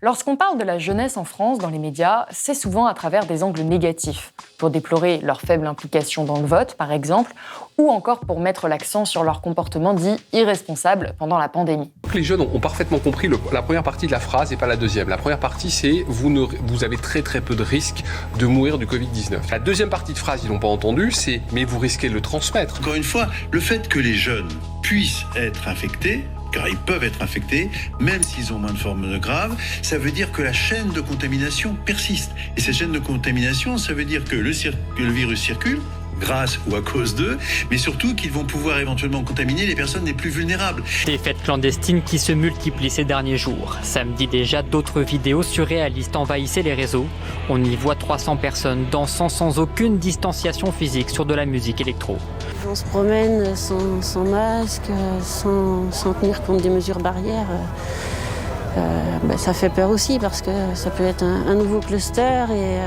Lorsqu'on parle de la jeunesse en France dans les médias, c'est souvent à travers des angles négatifs, pour déplorer leur faible implication dans le vote, par exemple, ou encore pour mettre l'accent sur leur comportement dit irresponsable pendant la pandémie. Les jeunes ont parfaitement compris la première partie de la phrase et pas la deuxième. La première partie, c'est vous avez très très peu de risques de mourir du Covid-19. La deuxième partie de phrase, ils n'ont pas entendu, c'est mais vous risquez de le transmettre. Encore une fois, le fait que les jeunes puissent être infectés, car ils peuvent être infectés, même s'ils ont moins de formes graves, ça veut dire que la chaîne de contamination persiste. Et cette chaîne de contamination, ça veut dire que le virus circule, grâce ou à cause d'eux, mais surtout qu'ils vont pouvoir éventuellement contaminer les personnes les plus vulnérables. Des fêtes clandestines qui se multiplient ces derniers jours. Samedi déjà, d'autres vidéos surréalistes envahissaient les réseaux. On y voit 300 personnes dansant sans aucune distanciation physique sur de la musique électro. On se promène sans masque, sans tenir compte des mesures barrières. Ça fait peur aussi parce que ça peut être un nouveau cluster et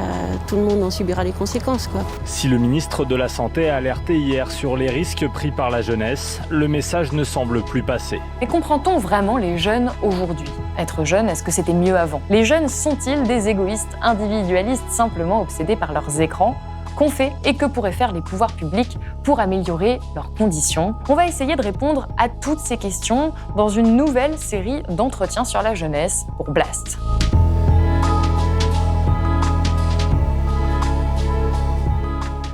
tout le monde en subira les conséquences, quoi. Si le ministre de la Santé a alerté hier sur les risques pris par la jeunesse, le message ne semble plus passer. Mais comprend-on vraiment les jeunes aujourd'hui ? Être jeune, est-ce que c'était mieux avant ? Les jeunes sont-ils des égoïstes individualistes simplement obsédés par leurs écrans ? Qu'ont fait et que pourraient faire les pouvoirs publics pour améliorer leurs conditions ? On va essayer de répondre à toutes ces questions dans une nouvelle série d'entretiens sur la jeunesse pour Blast.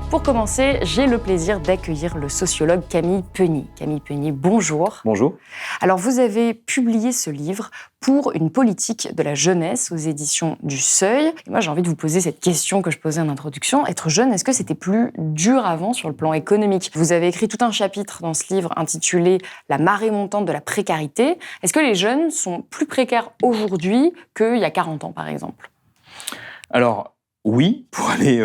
Pour commencer, j'ai le plaisir d'accueillir le sociologue Camille Penny. Camille Penny, bonjour. Bonjour. Alors, vous avez publié ce livre pour une politique de la jeunesse aux éditions du Seuil. Et moi, j'ai envie de vous poser cette question que je posais en introduction. Être jeune, est-ce que c'était plus dur avant sur le plan économique ? Vous avez écrit tout un chapitre dans ce livre intitulé « La marée montante de la précarité ». Est-ce que les jeunes sont plus précaires aujourd'hui qu'il y a 40 ans, par exemple ? Alors, oui, pour aller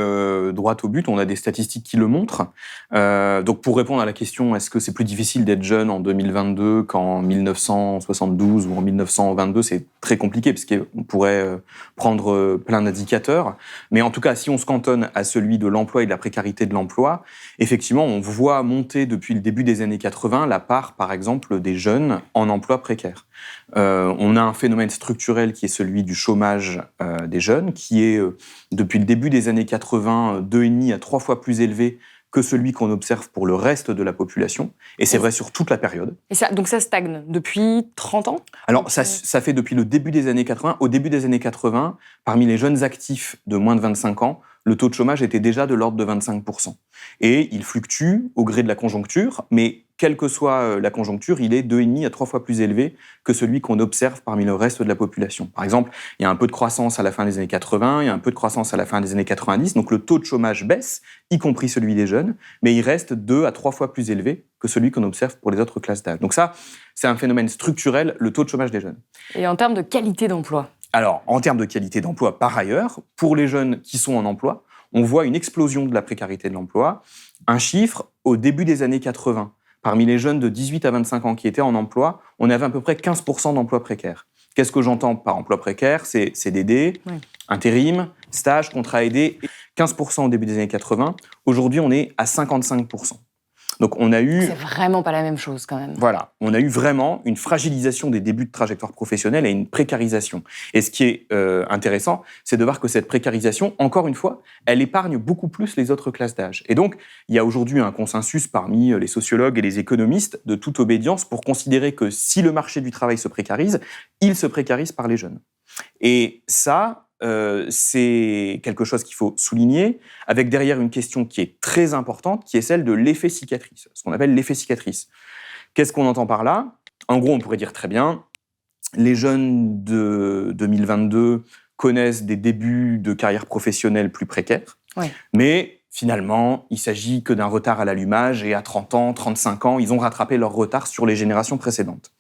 droit au but, on a des statistiques qui le montrent. Donc pour répondre à la question, est-ce que c'est plus difficile d'être jeune en 2022 qu'en 1972 ou en 1922, c'est très compliqué parce qu'on pourrait prendre plein d'indicateurs. Mais en tout cas, si on se cantonne à celui de l'emploi et de la précarité de l'emploi, effectivement, on voit monter depuis le début des années 80 la part, par exemple, des jeunes en emploi précaire. On a un phénomène structurel qui est celui du chômage des jeunes, qui est depuis le début des années 80 2,5 à 3 fois plus élevé que celui qu'on observe pour le reste de la population. Et c'est vrai sur toute la période. Et donc ça stagne depuis 30 ans ? Alors ça fait depuis le début des années 80. Au début des années 80, parmi les jeunes actifs de moins de 25 ans, le taux de chômage était déjà de l'ordre de 25%. Et il fluctue au gré de la conjoncture, mais quelle que soit la conjoncture, il est 2,5 à 3 fois plus élevé que celui qu'on observe parmi le reste de la population. Par exemple, il y a un peu de croissance à la fin des années 80, il y a un peu de croissance à la fin des années 90, donc le taux de chômage baisse, y compris celui des jeunes, mais il reste 2 à 3 fois plus élevé que celui qu'on observe pour les autres classes d'âge. Donc ça, c'est un phénomène structurel, le taux de chômage des jeunes. Et en termes de qualité d'emploi ? Alors, en termes de qualité d'emploi, par ailleurs, pour les jeunes qui sont en emploi, on voit une explosion de la précarité de l'emploi. Un chiffre, au début des années 80, parmi les jeunes de 18 à 25 ans qui étaient en emploi, on avait à peu près 15% d'emplois précaires. Qu'est-ce que j'entends par emploi précaire ? C'est CDD, intérim, stage, contrat aidé. 15% au début des années 80. Aujourd'hui, on est à 55%. Donc on a eu... C'est vraiment pas la même chose quand même. Voilà, on a eu vraiment une fragilisation des débuts de trajectoire professionnelle et une précarisation. Et ce qui est intéressant, c'est de voir que cette précarisation, encore une fois, elle épargne beaucoup plus les autres classes d'âge. Et donc, il y a aujourd'hui un consensus parmi les sociologues et les économistes de toute obédience pour considérer que si le marché du travail se précarise, il se précarise par les jeunes. Et ça... c'est quelque chose qu'il faut souligner, avec derrière une question qui est très importante, qui est celle de l'effet cicatrice, ce qu'on appelle l'effet cicatrice. Qu'est-ce qu'on entend par là ? En gros, on pourrait dire très bien, les jeunes de 2022 connaissent des débuts de carrière professionnelle plus précaires, mais finalement, il s'agit que d'un retard à l'allumage, et à 30 ans, 35 ans, ils ont rattrapé leur retard sur les générations précédentes.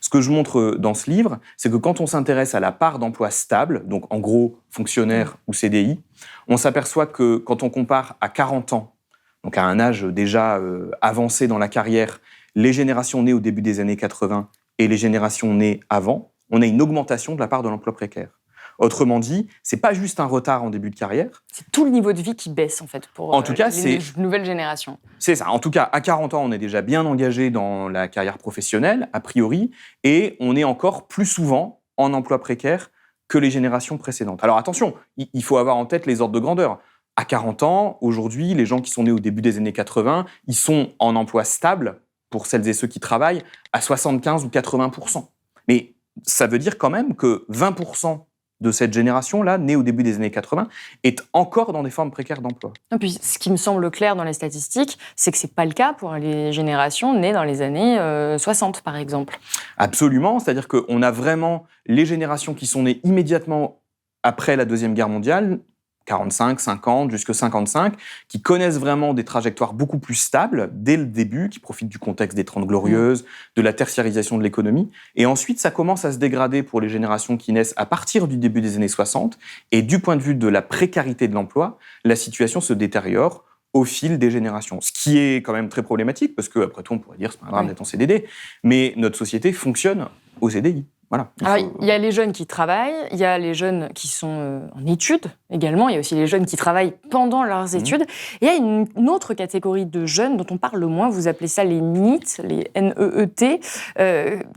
Ce que je montre dans ce livre, c'est que quand on s'intéresse à la part d'emploi stable, donc en gros fonctionnaire ou CDI, on s'aperçoit que quand on compare à 40 ans, donc à un âge déjà avancé dans la carrière, les générations nées au début des années 80 et les générations nées avant, on a une augmentation de la part de l'emploi précaire. Autrement dit, c'est pas juste un retard en début de carrière. C'est tout le niveau de vie qui baisse, en fait, pour en tout cas, les nouvelles générations. C'est ça. En tout cas, à 40 ans, on est déjà bien engagé dans la carrière professionnelle, a priori, et on est encore plus souvent en emploi précaire que les générations précédentes. Alors attention, il faut avoir en tête les ordres de grandeur. À 40 ans, aujourd'hui, les gens qui sont nés au début des années 80, ils sont en emploi stable, pour celles et ceux qui travaillent, à 75 ou 80%. Mais ça veut dire quand même que 20% de cette génération-là, née au début des années 80, est encore dans des formes précaires d'emploi. Et puis, ce qui me semble clair dans les statistiques, c'est que ce n'est pas le cas pour les générations nées dans les années 60, par exemple. Absolument, c'est-à-dire qu'on a vraiment les générations qui sont nées immédiatement après la Deuxième Guerre mondiale, 45, 50, jusque 55, qui connaissent vraiment des trajectoires beaucoup plus stables dès le début, qui profitent du contexte des 30 Glorieuses, de la tertiarisation de l'économie. Et ensuite, ça commence à se dégrader pour les générations qui naissent à partir du début des années 60. Et du point de vue de la précarité de l'emploi, la situation se détériore au fil des générations. Ce qui est quand même très problématique, parce qu'après tout, on pourrait dire, c'est pas grave d'être en CDD, mais notre société fonctionne au CDI. Voilà. Alors, il y a les jeunes qui travaillent, il y a les jeunes qui sont en études également, il y a aussi les jeunes qui travaillent pendant leurs études. Et il y a une autre catégorie de jeunes dont on parle le moins, vous appelez ça les NEET, les N-E-E-T.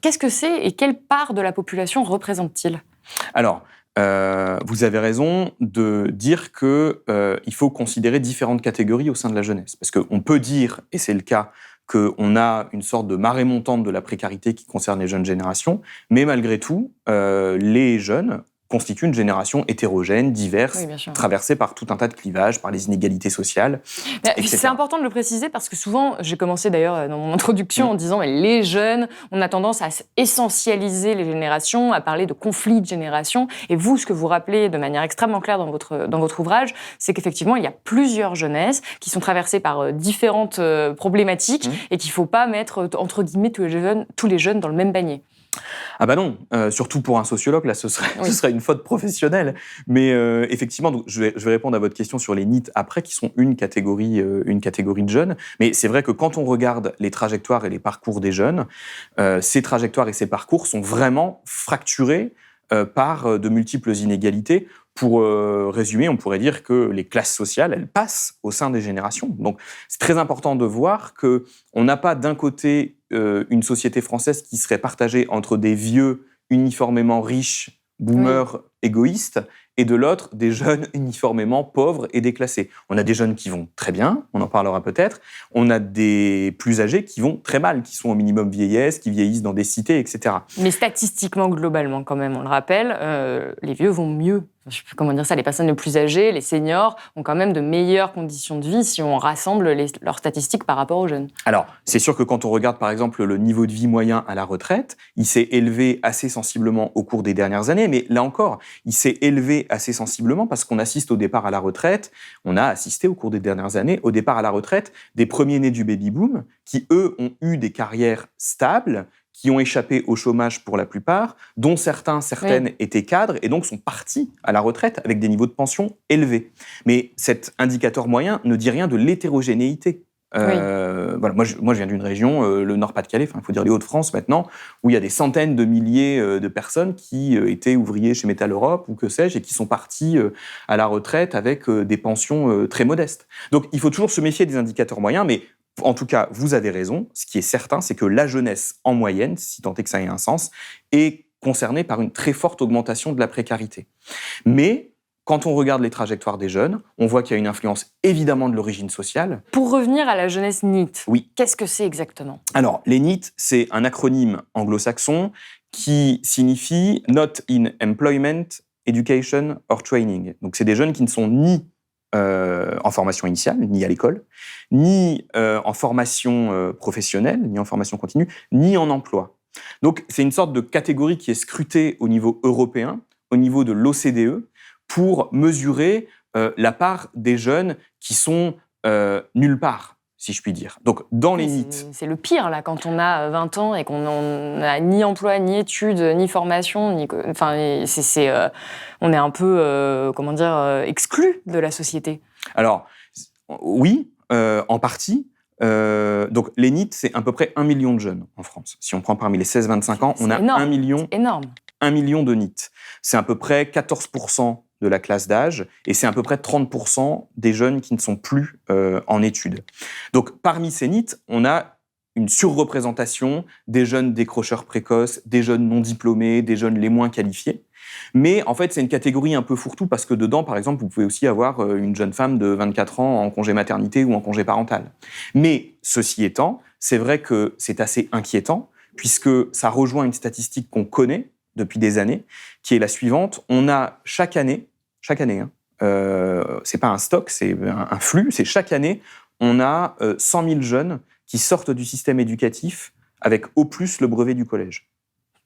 Qu'est-ce que c'est et quelle part de la population représente-t-il ? Alors, vous avez raison de dire qu'il faut considérer différentes catégories au sein de la jeunesse. Parce qu'on peut dire, et c'est le cas, qu'on a une sorte de marée montante de la précarité qui concerne les jeunes générations, mais malgré tout, les jeunes constituent une génération hétérogène, diverse, traversée par tout un tas de clivages, par les inégalités sociales, etc. C'est important de le préciser parce que souvent, j'ai commencé d'ailleurs dans mon introduction en disant mais les jeunes, on a tendance à essentialiser les générations, à parler de conflits de génération. Et vous, ce que vous rappelez de manière extrêmement claire dans votre ouvrage, c'est qu'effectivement, il y a plusieurs jeunesses qui sont traversées par différentes problématiques et qu'il ne faut pas mettre, entre guillemets, tous les jeunes dans le même panier. Ah bah non, surtout pour un sociologue, là, ce serait une faute professionnelle. Mais effectivement, donc, je vais répondre à votre question sur les NEET après, qui sont une catégorie de jeunes. Mais c'est vrai que quand on regarde les trajectoires et les parcours des jeunes, ces trajectoires et ces parcours sont vraiment fracturés par de multiples inégalités. Pour résumer, on pourrait dire que les classes sociales, elles passent au sein des générations. Donc, c'est très important de voir qu'on n'a pas d'un côté une société française qui serait partagée entre des vieux uniformément riches, boomers, égoïstes, et de l'autre, des jeunes uniformément pauvres et déclassés. On a des jeunes qui vont très bien, on en parlera peut-être. On a des plus âgés qui vont très mal, qui sont au minimum vieillesse, qui vieillissent dans des cités, etc. Mais statistiquement, globalement, quand même, on le rappelle, les vieux vont mieux. Je sais plus comment dire ça, les personnes les plus âgées, les seniors, ont quand même de meilleures conditions de vie si on rassemble leurs statistiques par rapport aux jeunes. Alors, c'est sûr que quand on regarde, par exemple, le niveau de vie moyen à la retraite, il s'est élevé assez sensiblement au cours des dernières années, mais là encore, il s'est élevé assez sensiblement parce qu'on assiste au départ à la retraite, on a assisté au cours des dernières années au départ à la retraite des premiers nés du baby-boom qui, eux, ont eu des carrières stables, qui ont échappé au chômage pour la plupart, dont certaines étaient cadres et donc sont partis à la retraite avec des niveaux de pension élevés. Mais cet indicateur moyen ne dit rien de l'hétérogénéité. Voilà, moi, je viens d'une région, le Nord-Pas-de-Calais, il faut dire les Hauts-de-France maintenant, où il y a des centaines de milliers de personnes qui étaient ouvriers chez Métal Europe ou que sais-je, et qui sont partis à la retraite avec des pensions très modestes. Donc il faut toujours se méfier des indicateurs moyens, mais en tout cas, vous avez raison. Ce qui est certain, c'est que la jeunesse, en moyenne, si tant est que ça ait un sens, est concernée par une très forte augmentation de la précarité. Mais quand on regarde les trajectoires des jeunes, on voit qu'il y a une influence évidemment de l'origine sociale. Pour revenir à la jeunesse NEET, oui. Qu'est-ce que c'est exactement ? Alors, les NEET, c'est un acronyme anglo-saxon qui signifie Not in Employment, Education or Training. Donc, c'est des jeunes qui ne sont ni en formation initiale, ni à l'école, ni en formation professionnelle, ni en formation continue, ni en emploi. Donc, c'est une sorte de catégorie qui est scrutée au niveau européen, au niveau de l'OCDE, pour mesurer la part des jeunes qui sont nulle part, si je puis dire. Donc, dans les NEET... C'est le pire, là, quand on a 20 ans et qu'on n'a ni emploi, ni études, ni formation, on est un peu, exclu de la société. Alors, oui, en partie. Donc, les NEET, c'est à peu près 1 million de jeunes en France. Si on prend parmi les 16-25 ans, on a énorme. 1 million. C'est énorme. 1 million de NEET. C'est à peu près 14% de la classe d'âge et c'est à peu près 30% des jeunes qui ne sont plus en études. Donc, parmi ces NEET, on a une surreprésentation des jeunes décrocheurs précoces, des jeunes non diplômés, des jeunes les moins qualifiés. Mais en fait, c'est une catégorie un peu fourre-tout parce que dedans, par exemple, vous pouvez aussi avoir une jeune femme de 24 ans en congé maternité ou en congé parental. Mais ceci étant, c'est vrai que c'est assez inquiétant puisque ça rejoint une statistique qu'on connaît depuis des années, qui est la suivante. On a chaque année, c'est pas un stock, c'est un flux, c'est chaque année, on a 100 000 jeunes qui sortent du système éducatif avec au plus le brevet du collège.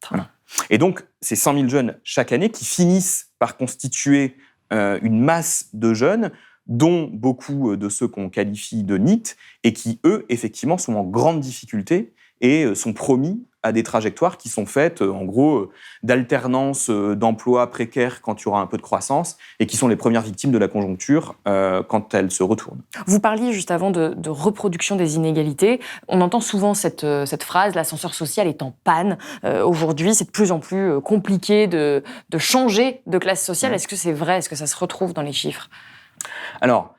Voilà. Et donc, ces 100 000 jeunes chaque année qui finissent par constituer une masse de jeunes, dont beaucoup de ceux qu'on qualifie de NEET, et qui, eux, effectivement, sont en grande difficulté et sont promis à des trajectoires qui sont faites, en gros, d'alternance d'emplois précaires quand il y aura un peu de croissance, et qui sont les premières victimes de la conjoncture quand elle se retourne. Vous parliez juste avant de reproduction des inégalités. On entend souvent cette phrase, l'ascenseur social est en panne. Aujourd'hui, c'est de plus en plus compliqué de changer de classe sociale. Est-ce que c'est vrai? Est-ce que ça se retrouve dans les chiffres? Alors,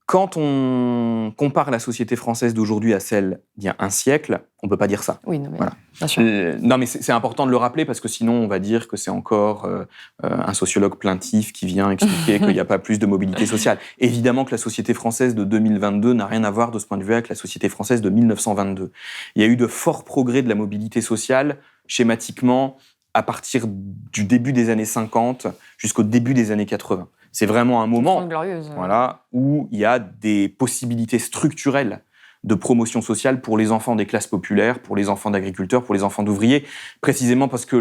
quand on compare la société française d'aujourd'hui à celle d'il y a un siècle, on ne peut pas dire ça. Oui, non, mais voilà. Bien sûr. Non, mais c'est important de le rappeler parce que sinon, on va dire que c'est encore un sociologue plaintif qui vient expliquer qu'il n'y a pas plus de mobilité sociale. Évidemment que la société française de 2022 n'a rien à voir de ce point de vue avec la société française de 1922. Il y a eu de forts progrès de la mobilité sociale, schématiquement, à partir du début des années 50 jusqu'au début des années 80. C'est vraiment un moment voilà, où il y a des possibilités structurelles de promotion sociale pour les enfants des classes populaires, pour les enfants d'agriculteurs, pour les enfants d'ouvriers, précisément parce que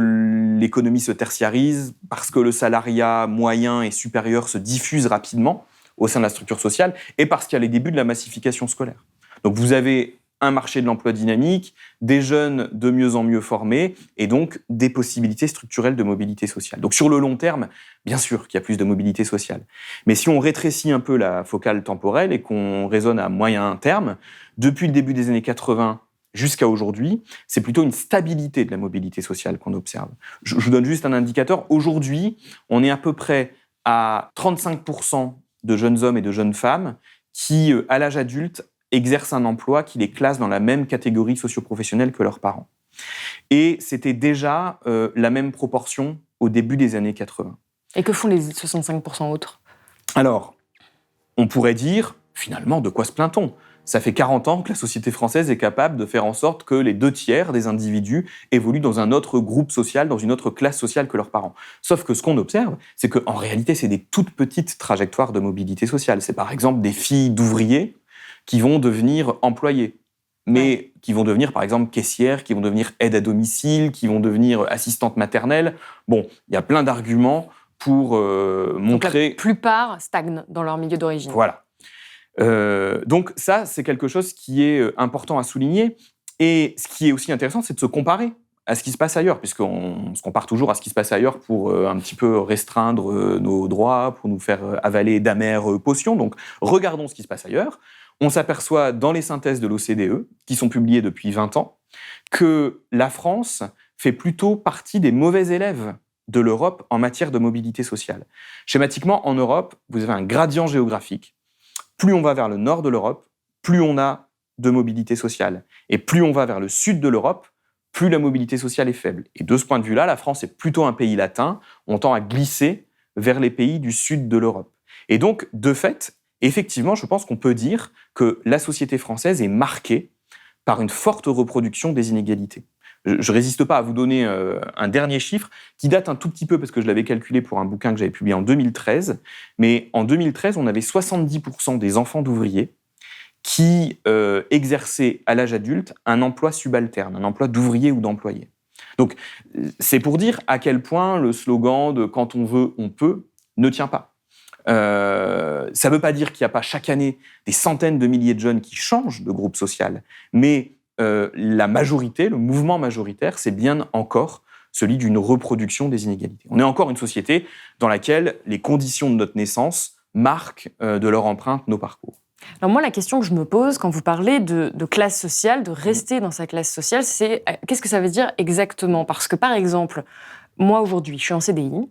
l'économie se tertiarise, parce que le salariat moyen et supérieur se diffuse rapidement au sein de la structure sociale, et parce qu'il y a les débuts de la massification scolaire. Donc vous avez un marché de l'emploi dynamique, des jeunes de mieux en mieux formés, et donc des possibilités structurelles de mobilité sociale. Donc sur le long terme, bien sûr qu'il y a plus de mobilité sociale. Mais si on rétrécit un peu la focale temporelle et qu'on raisonne à moyen terme, depuis le début des années 80 jusqu'à aujourd'hui, c'est plutôt une stabilité de la mobilité sociale qu'on observe. Je vous donne juste un indicateur. Aujourd'hui, on est à peu près à 35% de jeunes hommes et de jeunes femmes qui, à l'âge adulte, exercent un emploi qui les classe dans la même catégorie socio-professionnelle que leurs parents. Et c'était déjà la même proportion au début des années 80. Et que font les 65% autres? Alors, on pourrait dire, finalement, de quoi se plaint-on? Ça fait 40 ans que la société française est capable de faire en sorte que les 2/3 des individus évoluent dans un autre groupe social, dans une autre classe sociale que leurs parents. Sauf que ce qu'on observe, c'est qu'en réalité, c'est des toutes petites trajectoires de mobilité sociale. C'est par exemple des filles d'ouvriers qui vont devenir employées, mais qui vont devenir, par exemple, caissières, qui vont devenir aide à domicile, qui vont devenir assistantes maternelles. Bon, il y a plein d'arguments pour montrer... Donc la plupart stagnent dans leur milieu d'origine. Voilà. Donc ça, c'est quelque chose qui est important à souligner. Et ce qui est aussi intéressant, c'est de se comparer à ce qui se passe ailleurs, puisqu'on se compare toujours à ce qui se passe ailleurs pour un petit peu restreindre nos droits, pour nous faire avaler d'amères potions. Donc regardons ce qui se passe ailleurs. On s'aperçoit dans les synthèses de l'OCDE, qui sont publiées depuis 20 ans, que la France fait plutôt partie des mauvais élèves de l'Europe en matière de mobilité sociale. Schématiquement, en Europe, vous avez un gradient géographique. Plus on va vers le nord de l'Europe, plus on a de mobilité sociale. Et plus on va vers le sud de l'Europe, plus la mobilité sociale est faible. Et de ce point de vue-là, la France est plutôt un pays latin. On tend à glisser vers les pays du sud de l'Europe. Et donc, de fait, effectivement, je pense qu'on peut dire que la société française est marquée par une forte reproduction des inégalités. Je ne résiste pas à vous donner un dernier chiffre qui date un tout petit peu parce que je l'avais calculé pour un bouquin que j'avais publié en 2013. Mais en 2013, on avait 70% des enfants d'ouvriers qui exerçaient à l'âge adulte un emploi subalterne, un emploi d'ouvrier ou d'employé. Donc, c'est pour dire à quel point le slogan de « quand on veut, on peut » ne tient pas. Ça ne veut pas dire qu'il n'y a pas chaque année des centaines de milliers de jeunes qui changent de groupe social, mais la majorité, le mouvement majoritaire, c'est bien encore celui d'une reproduction des inégalités. On est encore une société dans laquelle les conditions de notre naissance marquent de leur empreinte nos parcours. Alors moi, la question que je me pose quand vous parlez de classe sociale, de rester dans sa classe sociale, c'est qu'est-ce que ça veut dire exactement? Parce que, par exemple, moi, aujourd'hui, je suis en CDI,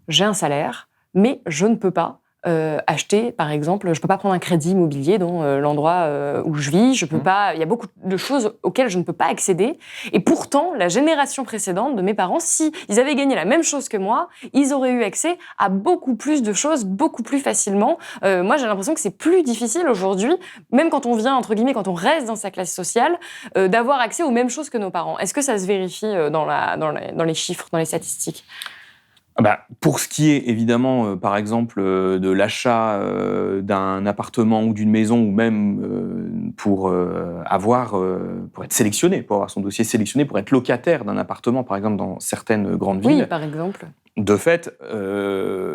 j'ai un salaire, mais je ne peux pas acheter, par exemple, je peux pas prendre un crédit immobilier dans l'endroit où je vis, je peux pas, il y a beaucoup de choses auxquelles je ne peux pas accéder. Et pourtant, la génération précédente de mes parents, si ils avaient gagné la même chose que moi, ils auraient eu accès à beaucoup plus de choses, beaucoup plus facilement. Moi, j'ai l'impression que c'est plus difficile aujourd'hui, même quand on vient, entre guillemets, quand on reste dans sa classe sociale, d'avoir accès aux mêmes choses que nos parents. Est-ce que ça se vérifie dans les chiffres, dans les statistiques ? Pour ce qui est évidemment, par exemple, de l'achat d'un appartement ou d'une maison, ou même pour être sélectionné, pour avoir son dossier sélectionné, pour être locataire d'un appartement, par exemple, dans certaines grandes villes. Oui, par exemple. De fait,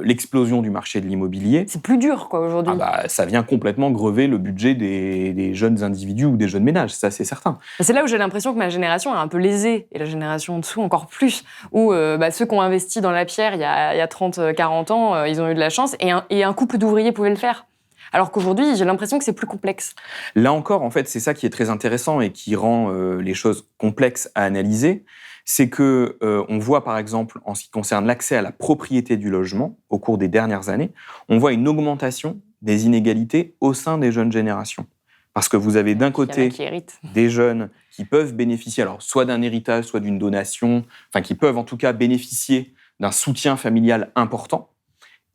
l'explosion du marché de l'immobilier... C'est plus dur, quoi, aujourd'hui. Ça vient complètement grever le budget des jeunes individus ou des jeunes ménages, ça, c'est certain. C'est là où j'ai l'impression que ma génération est un peu lésée, et la génération en dessous encore plus, où ceux qui ont investi dans la pierre il y a 30-40 ans, ils ont eu de la chance, et un couple d'ouvriers pouvait le faire. Alors qu'aujourd'hui, j'ai l'impression que c'est plus complexe. Là encore, en fait, c'est ça qui est très intéressant et qui rend les choses complexes à analyser. C'est que on voit, par exemple, en ce qui concerne l'accès à la propriété du logement, au cours des dernières années, on voit une augmentation des inégalités au sein des jeunes générations. Parce que vous avez d'un côté des jeunes qui peuvent bénéficier, alors soit d'un héritage, soit d'une donation, enfin qui peuvent en tout cas bénéficier d'un soutien familial important.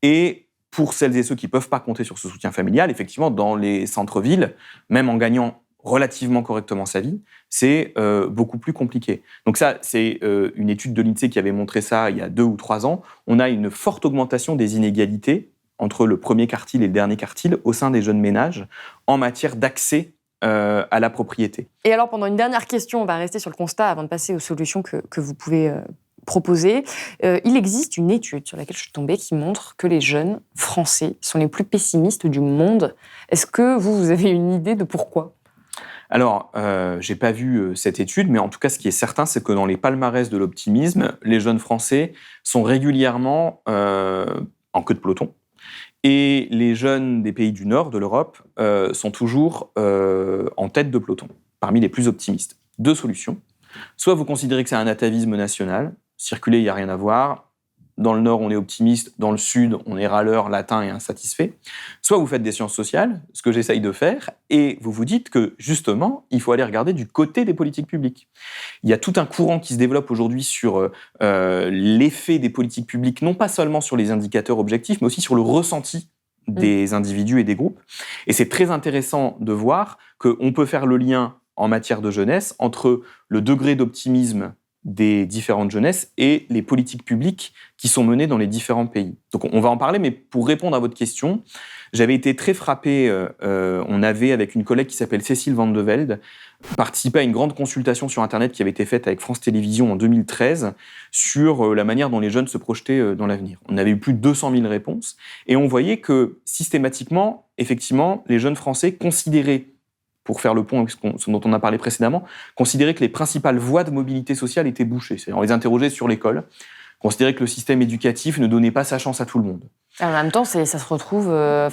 Et pour celles et ceux qui ne peuvent pas compter sur ce soutien familial, effectivement, dans les centres-villes, même en gagnant relativement correctement sa vie, c'est beaucoup plus compliqué. Donc ça, c'est une étude de l'INSEE qui avait montré ça il y a 2 ou 3 ans. On a une forte augmentation des inégalités entre le premier quartile et le dernier quartile au sein des jeunes ménages en matière d'accès à la propriété. Et alors, pendant une dernière question, on va rester sur le constat avant de passer aux solutions que vous pouvez proposer. Il existe une étude sur laquelle je suis tombée qui montre que les jeunes français sont les plus pessimistes du monde. Est-ce que vous avez une idée de pourquoi ? Alors, j'ai pas vu cette étude, mais en tout cas, ce qui est certain, c'est que dans les palmarès de l'optimisme, les jeunes Français sont régulièrement en queue de peloton. Et les jeunes des pays du Nord, de l'Europe, sont toujours en tête de peloton, parmi les plus optimistes. 2 solutions. Soit vous considérez que c'est un atavisme national, circuler, il n'y a rien à voir. Dans le Nord, on est optimiste. Dans le Sud, on est râleur, latin et insatisfait. Soit vous faites des sciences sociales, ce que j'essaye de faire, et vous vous dites que, justement, il faut aller regarder du côté des politiques publiques. Il y a tout un courant qui se développe aujourd'hui sur l'effet des politiques publiques, non pas seulement sur les indicateurs objectifs, mais aussi sur le ressenti des individus et des groupes. Et c'est très intéressant de voir qu'on peut faire le lien en matière de jeunesse entre le degré d'optimisme des différentes jeunesses et les politiques publiques qui sont menées dans les différents pays. Donc on va en parler, mais pour répondre à votre question, j'avais été très frappé, on avait avec une collègue qui s'appelle Cécile Van de Velde, participé à une grande consultation sur Internet qui avait été faite avec France Télévisions en 2013 sur la manière dont les jeunes se projetaient dans l'avenir. On avait eu plus de 200 000 réponses et on voyait que systématiquement, effectivement, les jeunes Français considéraient, pour faire le pont avec ce dont on a parlé précédemment, considérer que les principales voies de mobilité sociale étaient bouchées. C'est-à-dire, on les interrogeait sur l'école, considérer que le système éducatif ne donnait pas sa chance à tout le monde. En même temps, ça se retrouve...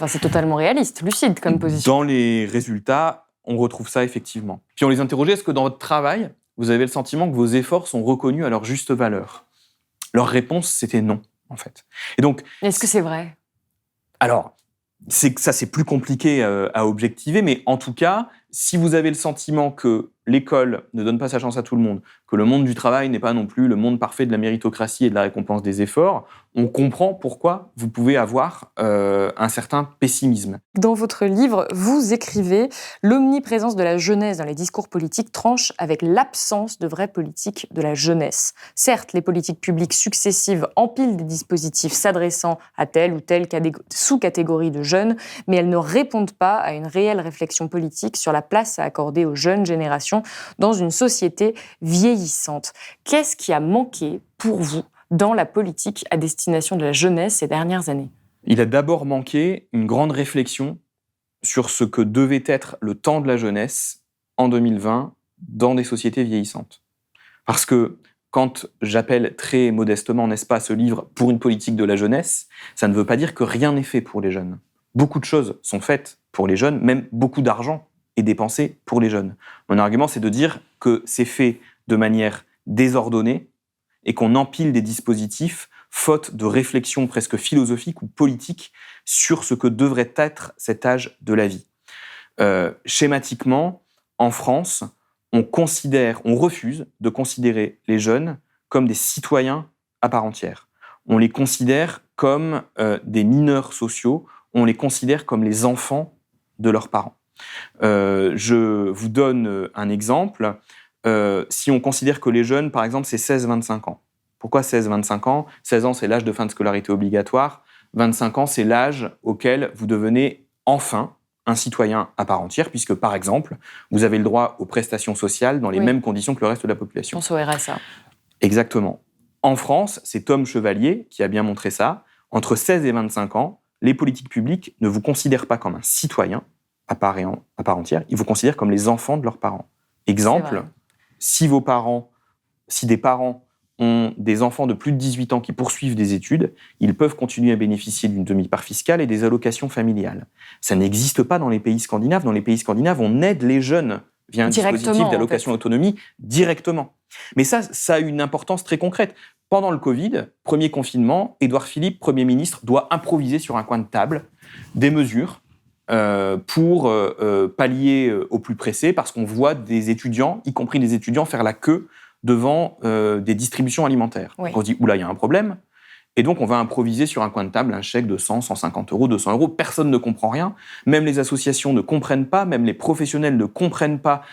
c'est totalement réaliste, lucide comme position. Dans les résultats, on retrouve ça effectivement. Puis on les interrogeait, est-ce que dans votre travail, vous avez le sentiment que vos efforts sont reconnus à leur juste valeur ? Leur réponse, c'était non, en fait. Et donc, est-ce que c'est vrai ? Alors, c'est plus compliqué à objectiver, mais en tout cas, si vous avez le sentiment que l'école ne donne pas sa chance à tout le monde, que le monde du travail n'est pas non plus le monde parfait de la méritocratie et de la récompense des efforts, on comprend pourquoi vous pouvez avoir un certain pessimisme. Dans votre livre, vous écrivez « L'omniprésence de la jeunesse dans les discours politiques tranche avec l'absence de vraies politiques de la jeunesse. Certes, les politiques publiques successives empilent des dispositifs s'adressant à telle ou telle sous-catégorie de jeunes, mais elles ne répondent pas à une réelle réflexion politique sur la place à accorder aux jeunes générations dans une société vieillissante. » Qu'est-ce qui a manqué pour vous dans la politique à destination de la jeunesse ces dernières années ? Il a d'abord manqué une grande réflexion sur ce que devait être le temps de la jeunesse en 2020 dans des sociétés vieillissantes. Parce que quand j'appelle très modestement, n'est-ce pas, ce livre pour une politique de la jeunesse, ça ne veut pas dire que rien n'est fait pour les jeunes. Beaucoup de choses sont faites pour les jeunes, même beaucoup d'argent est dépensé pour les jeunes. Mon argument, c'est de dire que c'est fait de manière désordonnée et qu'on empile des dispositifs faute de réflexion presque philosophique ou politique sur ce que devrait être cet âge de la vie. Schématiquement, en France, on refuse de considérer les jeunes comme des citoyens à part entière. On les considère comme des mineurs sociaux, on les considère comme les enfants de leurs parents. Je vous donne un exemple. Si on considère que les jeunes, par exemple, c'est 16-25 ans. Pourquoi 16-25 ans ? 16 ans, c'est l'âge de fin de scolarité obligatoire. 25 ans, c'est l'âge auquel vous devenez enfin un citoyen à part entière, puisque, par exemple, vous avez le droit aux prestations sociales dans les mêmes conditions que le reste de la population. Je pense au RSA. Exactement. En France, c'est Tom Chevalier qui a bien montré ça. Entre 16 et 25 ans, les politiques publiques ne vous considèrent pas comme un citoyen à part entière, ils vous considèrent comme les enfants de leurs parents. Exemple, si des parents ont des enfants de plus de 18 ans qui poursuivent des études, ils peuvent continuer à bénéficier d'une demi-part fiscale et des allocations familiales. Ça n'existe pas dans les pays scandinaves. Dans les pays scandinaves, on aide les jeunes via un dispositif d'allocation autonomie directement. Mais ça a une importance très concrète. Pendant le Covid, premier confinement, Édouard Philippe, Premier ministre, doit improviser sur un coin de table des mesures pour pallier au plus pressé, parce qu'on voit des étudiants, y compris des étudiants, faire la queue devant des distributions alimentaires. Oui. On se dit, oula, il y a un problème. Et donc, on va improviser sur un coin de table un chèque de 100, 150 euros, 200 euros. Personne ne comprend rien. Même les associations ne comprennent pas, même les professionnels ne comprennent pas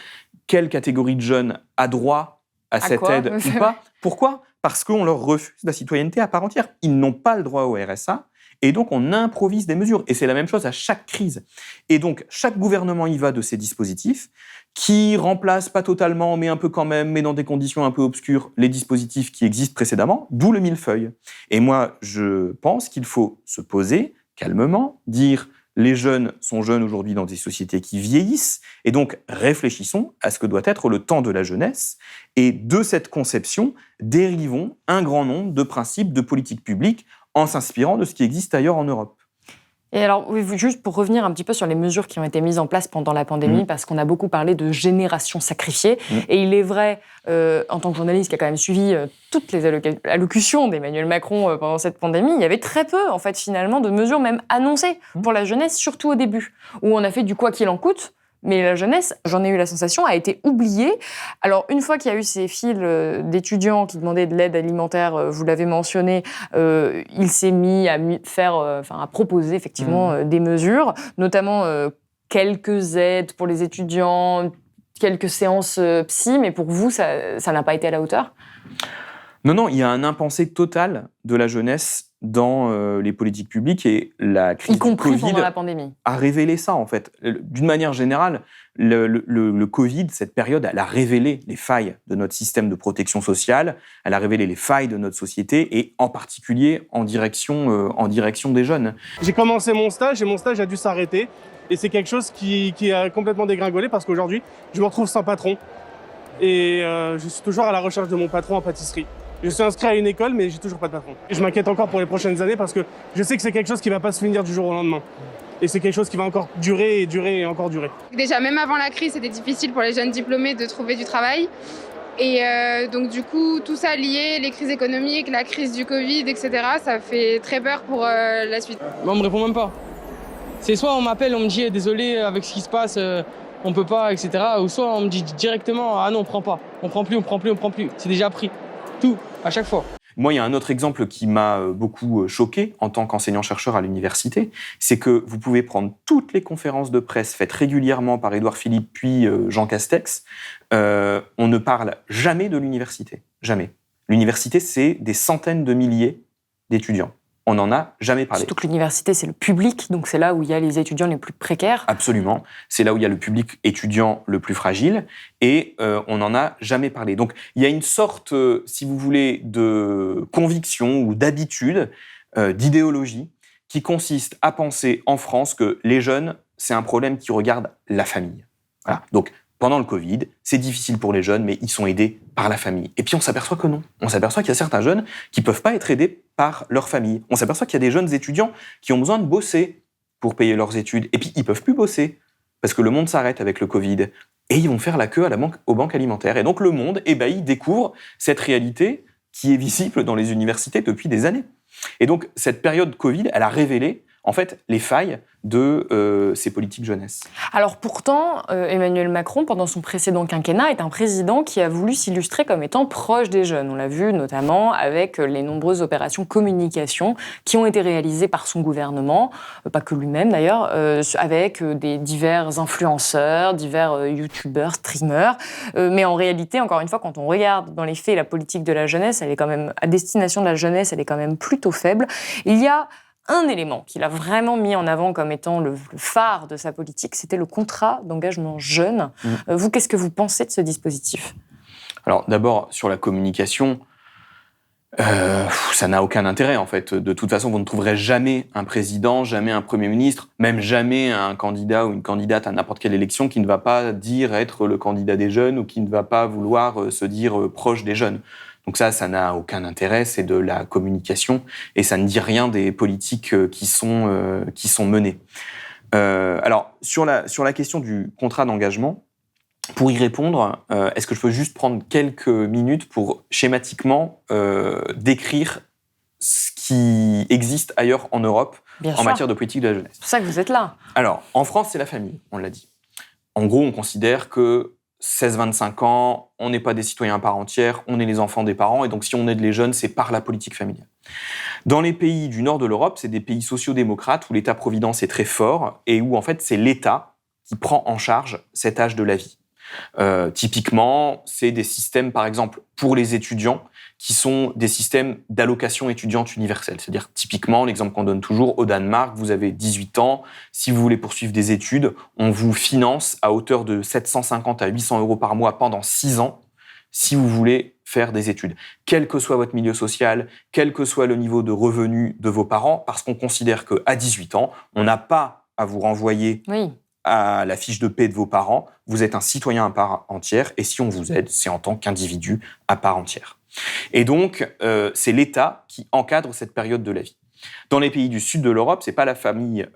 quelle catégorie de jeunes a droit à cette aide ou pas. Pourquoi ? Parce qu'on leur refuse la citoyenneté à part entière. Ils n'ont pas le droit au RSA. Et donc, on improvise des mesures. Et c'est la même chose à chaque crise. Et donc, chaque gouvernement y va de ces dispositifs qui remplacent pas totalement, mais un peu quand même, mais dans des conditions un peu obscures, les dispositifs qui existent précédemment, d'où le millefeuille. Et moi, je pense qu'il faut se poser calmement, dire les jeunes sont jeunes aujourd'hui dans des sociétés qui vieillissent, et donc réfléchissons à ce que doit être le temps de la jeunesse, et de cette conception, dérivons un grand nombre de principes de politique publique en s'inspirant de ce qui existe ailleurs en Europe. Et alors, juste pour revenir un petit peu sur les mesures qui ont été mises en place pendant la pandémie, parce qu'on a beaucoup parlé de génération sacrifiée, et il est vrai, en tant que journaliste qui a quand même suivi toutes les allocutions d'Emmanuel Macron pendant cette pandémie, il y avait très peu, en fait, finalement, de mesures même annoncées pour la jeunesse, surtout au début, où on a fait du quoi qu'il en coûte. Mais la jeunesse, j'en ai eu la sensation, a été oubliée. Alors, une fois qu'il y a eu ces files d'étudiants qui demandaient de l'aide alimentaire, vous l'avez mentionné, il s'est mis à proposer effectivement des mesures, notamment quelques aides pour les étudiants, quelques séances psy, mais pour vous, ça n'a pas été à la hauteur ? Non, il y a un impensé total de la jeunesse dans les politiques publiques, et la crise du Covid pendant la pandémie a révélé ça, en fait. D'une manière générale, le Covid, cette période, elle a révélé les failles de notre système de protection sociale, elle a révélé les failles de notre société, et en particulier en direction des jeunes. J'ai commencé mon stage, et mon stage a dû s'arrêter, et c'est quelque chose qui a complètement dégringolé, parce qu'aujourd'hui, je me retrouve sans patron, et je suis toujours à la recherche de mon patron en pâtisserie. Je suis inscrit à une école, mais j'ai toujours pas de patron. Je m'inquiète encore pour les prochaines années parce que je sais que c'est quelque chose qui va pas se finir du jour au lendemain. Et c'est quelque chose qui va encore durer et encore durer. Déjà, même avant la crise, c'était difficile pour les jeunes diplômés de trouver du travail. Et donc du coup, tout ça lié, les crises économiques, la crise du Covid, etc., ça fait très peur pour la suite. On me répond même pas. C'est soit on m'appelle, on me dit désolé avec ce qui se passe, on peut pas, etc. Ou soit on me dit directement ah non, on prend pas, on prend plus. C'est déjà pris. Tout, à chaque fois. Moi, il y a un autre exemple qui m'a beaucoup choqué en tant qu'enseignant-chercheur à l'université, c'est que vous pouvez prendre toutes les conférences de presse faites régulièrement par Édouard Philippe puis Jean Castex, on ne parle jamais de l'université. Jamais. L'université, c'est des centaines de milliers d'étudiants. On n'en a jamais parlé. Surtout que l'université, c'est le public, donc c'est là où il y a les étudiants les plus précaires. Absolument. C'est là où il y a le public étudiant le plus fragile, et on n'en a jamais parlé. Donc, il y a une sorte, si vous voulez, de conviction ou d'habitude, d'idéologie, qui consiste à penser en France que les jeunes, c'est un problème qui regarde la famille. Voilà. Donc, pendant le Covid, c'est difficile pour les jeunes, mais ils sont aidés par la famille. Et puis on s'aperçoit que non. On s'aperçoit qu'il y a certains jeunes qui ne peuvent pas être aidés par leur famille. On s'aperçoit qu'il y a des jeunes étudiants qui ont besoin de bosser pour payer leurs études. Et puis ils ne peuvent plus bosser parce que le monde s'arrête avec le Covid. Et ils vont faire la queue aux banques alimentaires. Et donc le monde, il découvre cette réalité qui est visible dans les universités depuis des années. Et donc, cette période Covid, elle a révélé, en fait, les failles de ces politiques jeunesse. Alors pourtant, Emmanuel Macron, pendant son précédent quinquennat, est un président qui a voulu s'illustrer comme étant proche des jeunes. On l'a vu notamment avec les nombreuses opérations communication qui ont été réalisées par son gouvernement, pas que lui-même d'ailleurs, avec des divers influenceurs, divers youtubeurs, streamers. Mais en réalité, encore une fois, quand on regarde dans les faits la politique de la jeunesse, elle est quand même, à destination de la jeunesse, elle est quand même plutôt faible. Il y a un élément qu'il a vraiment mis en avant comme étant le phare de sa politique, c'était le contrat d'engagement jeune. Vous, qu'est-ce que vous pensez de ce dispositif ? Alors d'abord, sur la communication, ça n'a aucun intérêt en fait. De toute façon, vous ne trouverez jamais un président, jamais un Premier ministre, même jamais un candidat ou une candidate à n'importe quelle élection qui ne va pas dire être le candidat des jeunes ou qui ne va pas vouloir se dire proche des jeunes. Donc ça n'a aucun intérêt, c'est de la communication et ça ne dit rien des politiques qui sont menées. Alors, sur la question du contrat d'engagement, pour y répondre, est-ce que je peux juste prendre quelques minutes pour schématiquement décrire ce qui existe ailleurs en Europe en matière de politique de la jeunesse ? C'est pour ça que vous êtes là. Alors, en France, c'est la famille, on l'a dit. En gros, on considère que 16-25 ans, on n'est pas des citoyens à part entière, on est les enfants des parents, et donc si on aide les jeunes, c'est par la politique familiale. Dans les pays du nord de l'Europe, c'est des pays sociodémocrates où l'État-providence est très fort, et où en fait c'est l'État qui prend en charge cet âge de la vie. Typiquement, c'est des systèmes, par exemple, pour les étudiants, qui sont des systèmes d'allocation étudiante universelle. C'est-à-dire, typiquement, l'exemple qu'on donne toujours, au Danemark, vous avez 18 ans, si vous voulez poursuivre des études, on vous finance à hauteur de 750 à 800 € par mois pendant 6 ans, si vous voulez faire des études. Quel que soit votre milieu social, quel que soit le niveau de revenu de vos parents, parce qu'on considère qu'à 18 ans, on n'a pas à vous renvoyer à la fiche de paie de vos parents, vous êtes un citoyen à part entière, et si on vous aide, c'est en tant qu'individu à part entière. Et donc, c'est l'État qui encadre cette période de la vie. Dans les pays du sud de l'Europe, c'est pas la famille,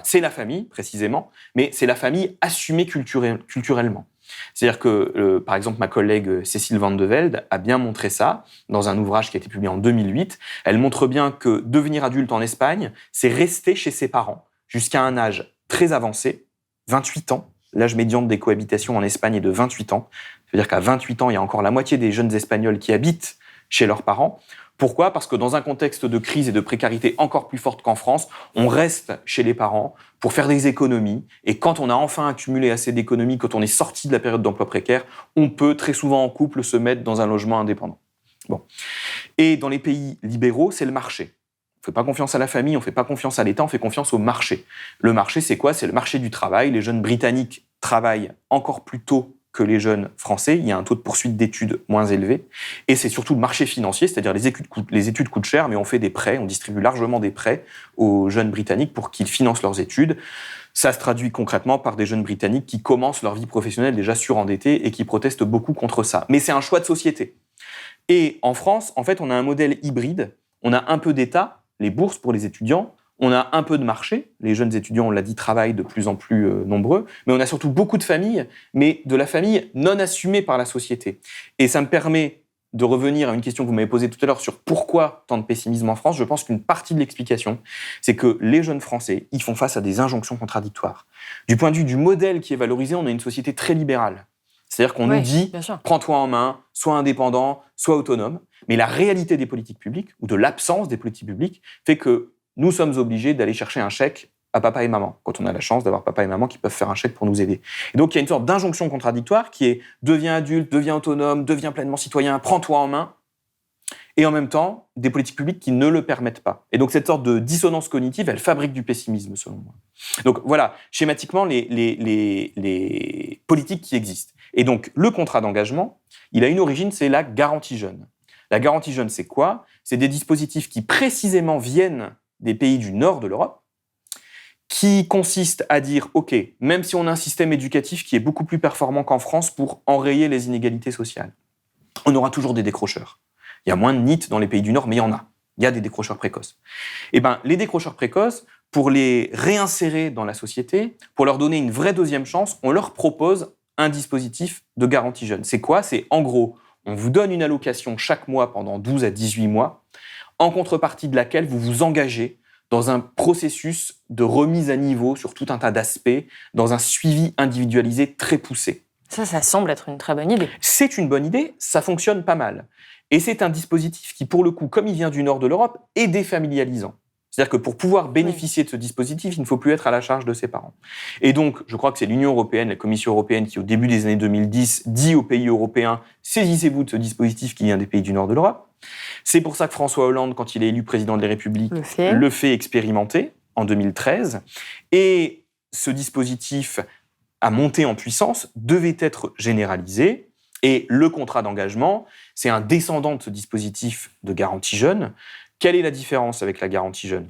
c'est la famille précisément, mais c'est la famille assumée culturellement. C'est-à-dire que, par exemple, ma collègue Cécile Van de Velde a bien montré ça dans un ouvrage qui a été publié en 2008. Elle montre bien que devenir adulte en Espagne, c'est rester chez ses parents jusqu'à un âge très avancé, 28 ans. L'âge médian des cohabitations en Espagne est de 28 ans. C'est-à-dire qu'à 28 ans, il y a encore la moitié des jeunes Espagnols qui habitent chez leurs parents. Pourquoi ? Parce que dans un contexte de crise et de précarité encore plus forte qu'en France, on reste chez les parents pour faire des économies. Et quand on a enfin accumulé assez d'économies, quand on est sorti de la période d'emploi précaire, on peut très souvent en couple se mettre dans un logement indépendant. Bon. Et dans les pays libéraux, c'est le marché. On ne fait pas confiance à la famille, on ne fait pas confiance à l'État, on fait confiance au marché. Le marché, c'est quoi ? C'est le marché du travail. Les jeunes Britanniques travaillent encore plus tôt que les jeunes Français. Il y a un taux de poursuite d'études moins élevé. Et c'est surtout le marché financier, c'est-à-dire les études coûtent cher, mais on fait des prêts, on distribue largement des prêts aux jeunes Britanniques pour qu'ils financent leurs études. Ça se traduit concrètement par des jeunes Britanniques qui commencent leur vie professionnelle déjà surendettés et qui protestent beaucoup contre ça. Mais c'est un choix de société. Et en France, en fait, on a un modèle hybride. On a un peu d'État, les bourses pour les étudiants, on a un peu de marché, les jeunes étudiants, on l'a dit, travaillent de plus en plus nombreux, mais on a surtout beaucoup de familles, mais de la famille non assumée par la société. Et ça me permet de revenir à une question que vous m'avez posée tout à l'heure sur pourquoi tant de pessimisme en France. Je pense qu'une partie de l'explication, c'est que les jeunes Français, ils font face à des injonctions contradictoires. Du point de vue du modèle qui est valorisé, on a une société très libérale. C'est-à-dire qu'on nous dit « prends-toi en main, sois indépendant, sois autonome ». Mais la réalité des politiques publiques, ou de l'absence des politiques publiques, fait que nous sommes obligés d'aller chercher un chèque à papa et maman, quand on a la chance d'avoir papa et maman qui peuvent faire un chèque pour nous aider. Et donc il y a une sorte d'injonction contradictoire qui est « deviens adulte, deviens autonome, deviens pleinement citoyen, prends-toi en main ». Et en même temps, des politiques publiques qui ne le permettent pas. Et donc cette sorte de dissonance cognitive, elle fabrique du pessimisme, selon moi. Donc voilà, schématiquement, les politiques qui existent. Et donc le contrat d'engagement, il a une origine, c'est la garantie jeune. La garantie jeune, c'est quoi ? C'est des dispositifs qui précisément viennent des pays du nord de l'Europe, qui consistent à dire, OK, même si on a un système éducatif qui est beaucoup plus performant qu'en France pour enrayer les inégalités sociales, on aura toujours des décrocheurs. Il y a moins de NEET dans les pays du nord, mais il y en a. Il y a des décrocheurs précoces. Eh bien, les décrocheurs précoces, pour les réinsérer dans la société, pour leur donner une vraie deuxième chance, on leur propose un dispositif de garantie jeune. C'est quoi ? C'est, en gros, on vous donne une allocation chaque mois pendant 12 à 18 mois, en contrepartie de laquelle vous vous engagez dans un processus de remise à niveau sur tout un tas d'aspects, dans un suivi individualisé très poussé. Ça semble être une très bonne idée. C'est une bonne idée, ça fonctionne pas mal. Et c'est un dispositif qui, pour le coup, comme il vient du nord de l'Europe, est défamilialisant. C'est-à-dire que pour pouvoir bénéficier de ce dispositif, il ne faut plus être à la charge de ses parents. Et donc, je crois que c'est l'Union européenne, la Commission européenne, qui, au début des années 2010, dit aux pays européens « saisissez-vous de ce dispositif qui vient des pays du nord de l'Europe ». C'est pour ça que François Hollande, quand il est élu président de la République, le fait expérimenter en 2013. Et ce dispositif a monté en puissance, devait être généralisé. Et le contrat d'engagement, c'est un descendant de ce dispositif de garantie jeune. Quelle est la différence avec la garantie jeune ?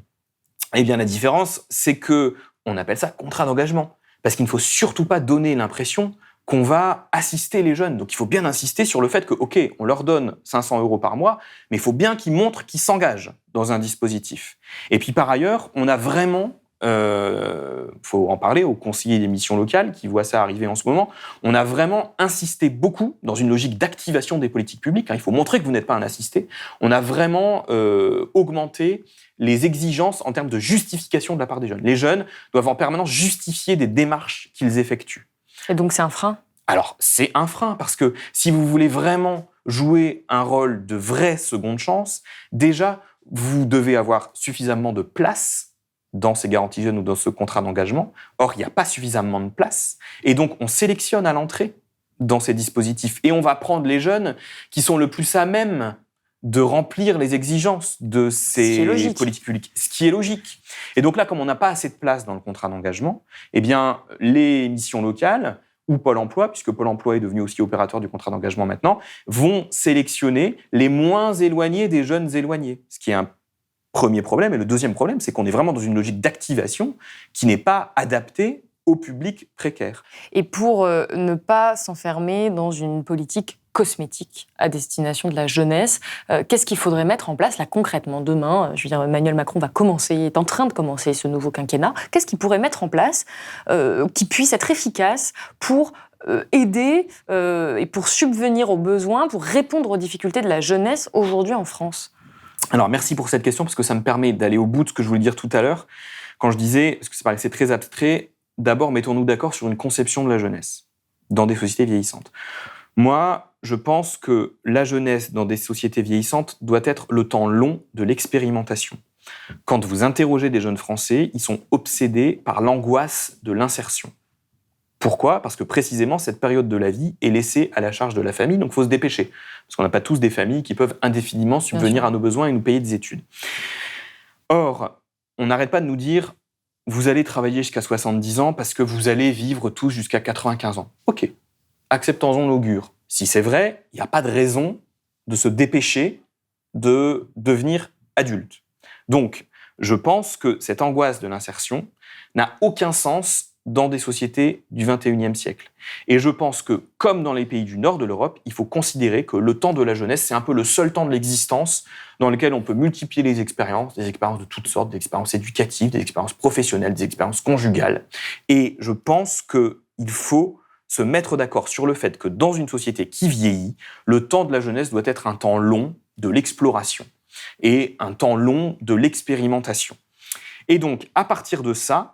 Eh bien, la différence, c'est que on appelle ça contrat d'engagement. Parce qu'il ne faut surtout pas donner l'impression qu'on va assister les jeunes. Donc, il faut bien insister sur le fait que, OK, on leur donne 500 € par mois, mais il faut bien qu'ils montrent qu'ils s'engagent dans un dispositif. Et puis, par ailleurs, on a vraiment, faut en parler aux conseillers des missions locales qui voient ça arriver en ce moment, on a vraiment insisté beaucoup dans une logique d'activation des politiques publiques. Il faut montrer que vous n'êtes pas un assisté. On a vraiment augmenté les exigences en termes de justification de la part des jeunes. Les jeunes doivent en permanence justifier des démarches qu'ils effectuent. Et donc c'est un frein ? Alors, c'est un frein, parce que si vous voulez vraiment jouer un rôle de vraie seconde chance, déjà, vous devez avoir suffisamment de place dans ces garanties jeunes ou dans ce contrat d'engagement. Or, il n'y a pas suffisamment de place. Et donc, on sélectionne à l'entrée dans ces dispositifs. Et on va prendre les jeunes qui sont le plus à même de remplir les exigences de ces politiques publiques. Ce qui est logique. Et donc là, comme on n'a pas assez de place dans le contrat d'engagement, eh bien, les missions locales ou Pôle emploi, puisque Pôle emploi est devenu aussi opérateur du contrat d'engagement maintenant, vont sélectionner les moins éloignés des jeunes éloignés. Ce qui est un premier problème. Et le deuxième problème, c'est qu'on est vraiment dans une logique d'activation qui n'est pas adaptée au public précaire. Et pour ne pas s'enfermer dans une politique cosmétique à destination de la jeunesse, qu'est-ce qu'il faudrait mettre en place là concrètement demain ? Je veux dire, Emmanuel Macron est en train de commencer ce nouveau quinquennat. Qu'est-ce qu'il pourrait mettre en place qui puisse être efficace pour aider et pour subvenir aux besoins, pour répondre aux difficultés de la jeunesse aujourd'hui en France ? Alors, merci pour cette question, parce que ça me permet d'aller au bout de ce que je voulais dire tout à l'heure, quand je disais, parce que ça paraissait très abstrait, d'abord, mettons-nous d'accord sur une conception de la jeunesse dans des sociétés vieillissantes. Moi, je pense que la jeunesse dans des sociétés vieillissantes doit être le temps long de l'expérimentation. Quand vous interrogez des jeunes Français, ils sont obsédés par l'angoisse de l'insertion. Pourquoi ? Parce que précisément, cette période de la vie est laissée à la charge de la famille, donc il faut se dépêcher. Parce qu'on n'a pas tous des familles qui peuvent indéfiniment subvenir à nos besoins et nous payer des études. Or, on n'arrête pas de nous dire « vous allez travailler jusqu'à 70 ans parce que vous allez vivre tous jusqu'à 95 ans ». Ok, acceptons-en l'augure. Si c'est vrai, il n'y a pas de raison de se dépêcher de devenir adulte. Donc, je pense que cette angoisse de l'insertion n'a aucun sens dans des sociétés du XXIe siècle. Et je pense que, comme dans les pays du nord de l'Europe, il faut considérer que le temps de la jeunesse, c'est un peu le seul temps de l'existence dans lequel on peut multiplier les expériences, des expériences de toutes sortes, des expériences éducatives, des expériences professionnelles, des expériences conjugales. Et je pense qu'il faut se mettre d'accord sur le fait que dans une société qui vieillit, le temps de la jeunesse doit être un temps long de l'exploration et un temps long de l'expérimentation. Et donc, à partir de ça,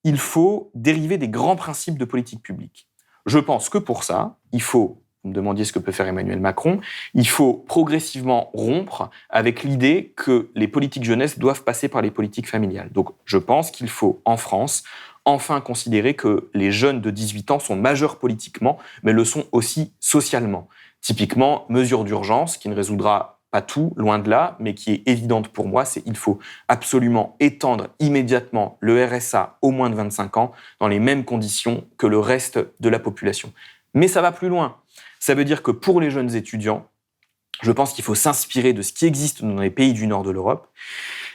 il faut dériver des grands principes de politique publique. Je pense que pour ça, il faut, vous me demandiez ce que peut faire Emmanuel Macron, il faut progressivement rompre avec l'idée que les politiques jeunesse doivent passer par les politiques familiales. Donc, je pense qu'il faut, en France, enfin considérer que les jeunes de 18 ans sont majeurs politiquement, mais le sont aussi socialement. Typiquement, mesure d'urgence qui ne résoudra pas tout, loin de là, mais qui est évidente pour moi, c'est qu'il faut absolument étendre immédiatement le RSA aux moins de 25 ans dans les mêmes conditions que le reste de la population. Mais ça va plus loin. Ça veut dire que pour les jeunes étudiants, je pense qu'il faut s'inspirer de ce qui existe dans les pays du nord de l'Europe